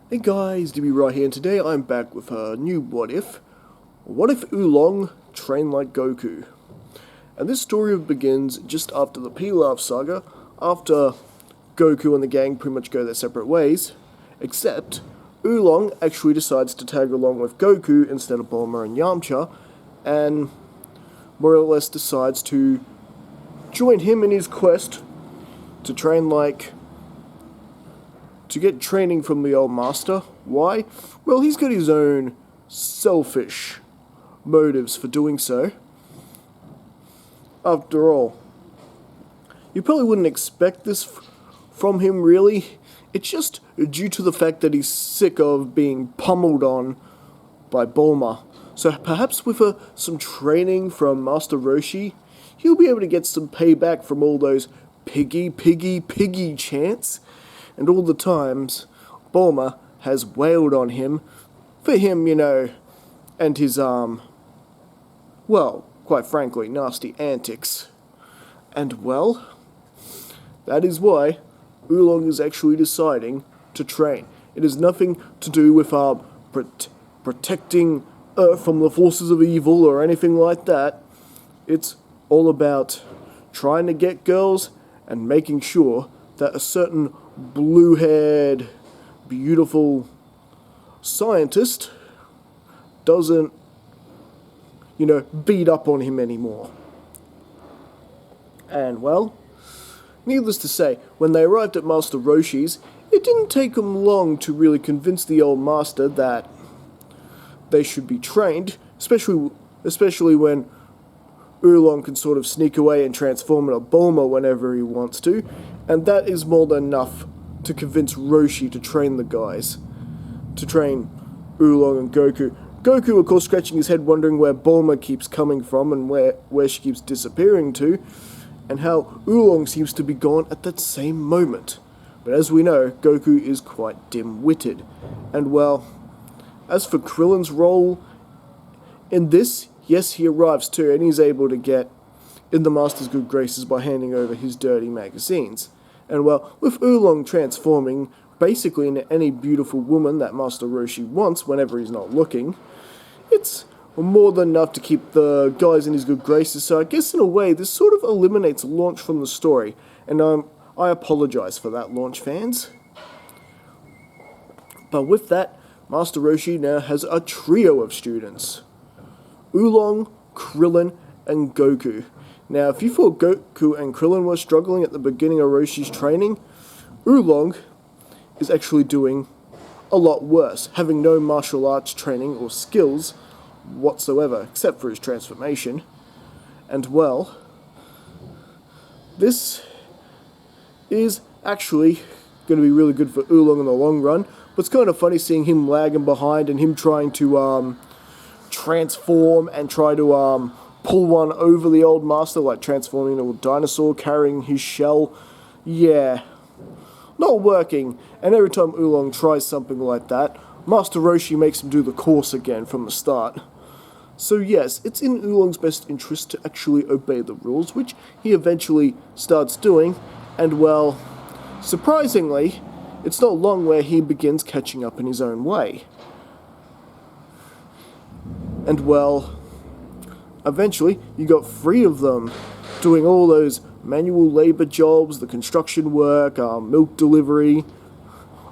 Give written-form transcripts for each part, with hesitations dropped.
Hey guys, DB right here, and today I'm back with a new What If. What if Oolong trained like Goku? And this story begins just after the Pilaf saga, after Goku and the gang pretty much go their separate ways, except Oolong actually decides to tag along with Goku instead of Bulma and Yamcha, and more or less decides to join him in his quest to train to get training from the old master. Why? Well, he's got his own selfish motives for doing so. After all, you probably wouldn't expect this from him, really. It's just due to the fact that he's sick of being pummeled on by Bulma. So perhaps with some training from Master Roshi, he'll be able to get some payback from all those piggy chants and all the times Bulma has wailed on him for him, and his, well, quite frankly, nasty antics. And, well, that is why Oolong is actually deciding to train. It has nothing to do with, protecting Earth from the forces of evil or anything like that. It's all about trying to get girls and making sure that a certain blue-haired, beautiful scientist doesn't, beat up on him anymore. And, well, needless to say, when they arrived at Master Roshi's, it didn't take them long to really convince the old master that they should be trained, especially when Oolong can sort of sneak away and transform into Bulma whenever he wants to, and that is more than enough to convince Roshi to train the guys, to train Oolong and Goku. Goku, of course, scratching his head wondering where Bulma keeps coming from and where she keeps disappearing to, and how Oolong seems to be gone at that same moment. But as we know, Goku is quite dim-witted. And, well, as for Krillin's role in this, yes, he arrives too, and he's able to get in the Master's good graces by handing over his dirty magazines. And, well, with Oolong transforming basically into any beautiful woman that Master Roshi wants whenever he's not looking, it's more than enough to keep the guys in his good graces. So I guess in a way, this sort of eliminates launch from the story. And I apologize for that, launch fans. But with that, Master Roshi now has a trio of students: Oolong, Krillin, and Goku. Now, if you thought Goku and Krillin were struggling at the beginning of Roshi's training, Oolong is actually doing a lot worse, having no martial arts training or skills whatsoever, except for his transformation. And, well, this is actually going to be really good for Oolong in the long run, but it's kind of funny seeing him lagging behind and him trying to transform and try to pull one over the old master, like transforming into a dinosaur carrying his shell. Yeah, not working. And every time Oolong tries something like that, Master Roshi makes him do the course again from the start. So yes, it's in Oolong's best interest to actually obey the rules, which he eventually starts doing, and, well, surprisingly, it's not long where he begins catching up in his own way. And, well, eventually, you got 3 of them doing all those manual labor jobs, the construction work, milk delivery,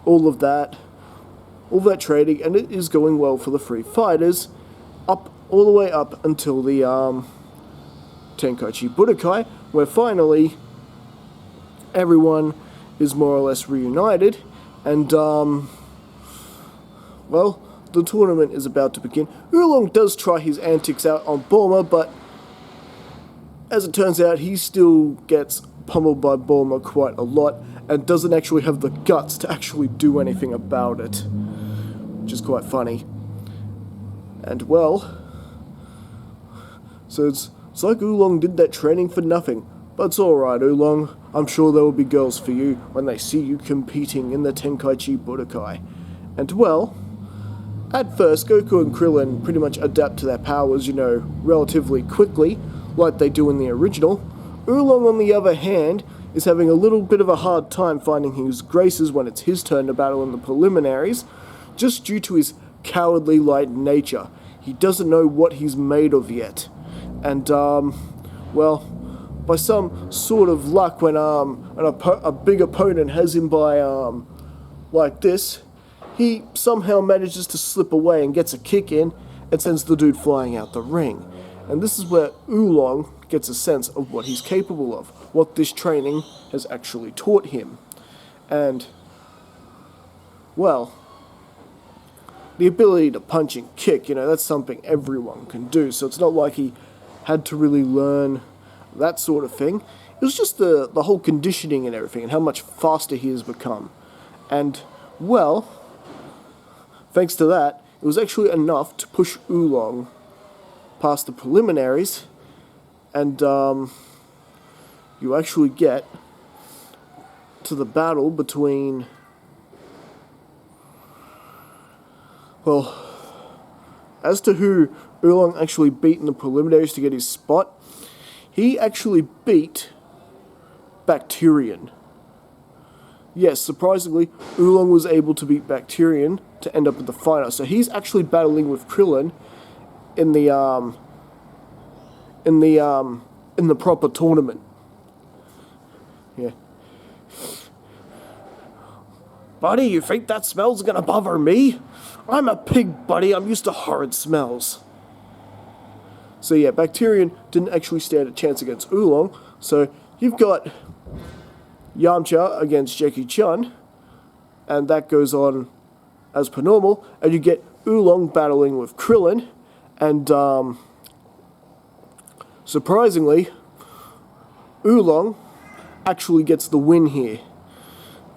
all that trading, and it is going well for the 3 fighters, all the way up until the Tenkaichi Budokai, where finally everyone is more or less reunited, and, well, the tournament is about to begin. Oolong does try his antics out on Bulma, but as it turns out, he still gets pummeled by Bulma quite a lot and doesn't actually have the guts to actually do anything about it, which is quite funny. And, well, so it's like Oolong did that training for nothing. But it's alright, Oolong. I'm sure there will be girls for you when they see you competing in the Tenkaichi Budokai. And, well, at first, Goku and Krillin pretty much adapt to their powers, relatively quickly, like they do in the original. Oolong, on the other hand, is having a little bit of a hard time finding his graces when it's his turn to battle in the preliminaries, just due to his cowardly light nature. He doesn't know what he's made of yet. And, well, by some sort of luck, when a big opponent has him by, like this, he somehow manages to slip away and gets a kick in and sends the dude flying out the ring. And this is where Oolong gets a sense of what he's capable of, what this training has actually taught him. And, well, the ability to punch and kick, that's something everyone can do, so it's not like he had to really learn that sort of thing. It was just the whole conditioning and everything, and how much faster he has become. And, well, thanks to that, it was actually enough to push Oolong past the preliminaries, and you actually get to the battle between, well, as to who Oolong actually beat in the preliminaries to get his spot, he actually beat Bacterian. Yes, surprisingly, Oolong was able to beat Bacterian to end up at the final. So he's actually battling with Krillin in the proper tournament. Yeah. Buddy, you think that smell's gonna bother me? I'm a pig, buddy. I'm used to horrid smells. So yeah, Bacterian didn't actually stand a chance against Oolong. So you've got Yamcha against Jackie Chan, and that goes on as per normal. And you get Oolong battling with Krillin, and surprisingly, Oolong actually gets the win here.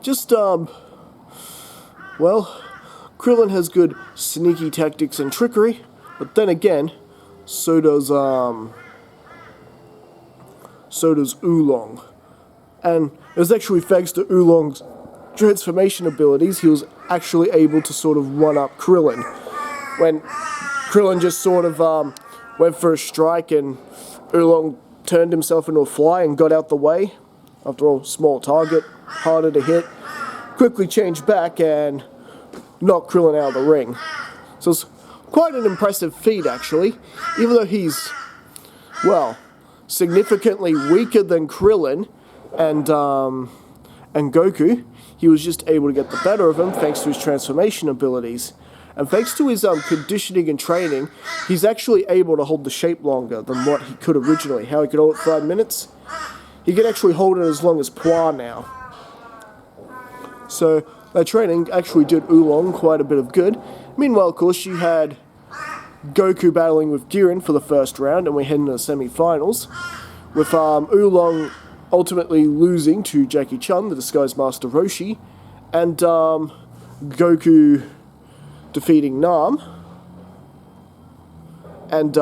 Just, well, Krillin has good sneaky tactics and trickery, but then again, so does Oolong. And it was actually thanks to Oolong's transformation abilities, he was actually able to sort of one-up Krillin. When Krillin just sort of went for a strike and Oolong turned himself into a fly and got out the way. After all, small target, harder to hit. Quickly changed back and knocked Krillin out of the ring. So it's quite an impressive feat, actually. Even though he's, well, significantly weaker than Krillin and Goku, he was just able to get the better of him thanks to his transformation abilities. And thanks to his conditioning and training, he's actually able to hold the shape longer than what he could originally. How he could hold it 5 minutes? He can actually hold it as long as Pua now. So that training actually did Oolong quite a bit of good. Meanwhile, of course, you had Goku battling with Jiren for the first round, and we head into the semi-finals, with Oolong ultimately losing to Jackie Chan, the Disguised Master Roshi, and Goku defeating Nam, and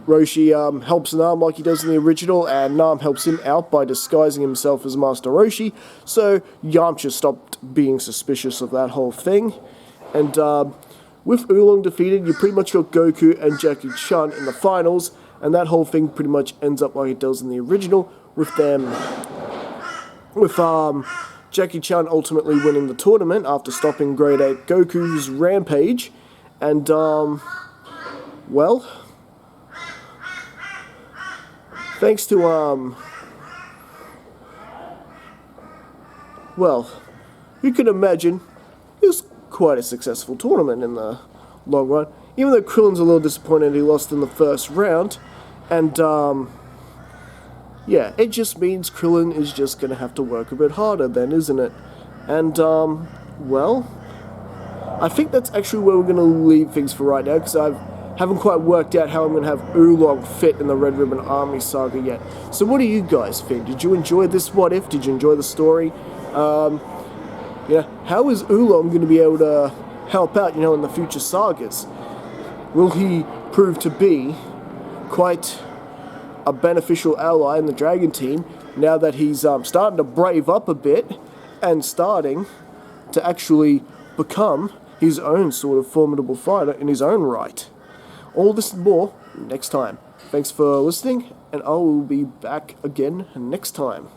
Roshi helps Nam like he does in the original, and Nam helps him out by disguising himself as Master Roshi, so Yamcha stopped being suspicious of that whole thing. And with Oolong defeated, you pretty much got Goku and Jackie Chan in the finals, and that whole thing pretty much ends up like it does in the original, with Jackie Chan ultimately winning the tournament after stopping Grade 8 Goku's rampage. And, well, thanks to, well, you can imagine it was quite a successful tournament in the long run. Even though Krillin's a little disappointed he lost in the first round, and, yeah, it just means Krillin is just going to have to work a bit harder then, isn't it? And, well, I think that's actually where we're going to leave things for right now, because I haven't quite worked out how I'm going to have Oolong fit in the Red Ribbon Army saga yet. So what do you guys think? Did you enjoy this What If? Did you enjoy the story? Yeah, how is Oolong going to be able to help out, in the future sagas? Will he prove to be quite a beneficial ally in the Dragon Team now that he's starting to brave up a bit and starting to actually become his own sort of formidable fighter in his own right? All this and more next time. Thanks for listening, and I will be back again next time.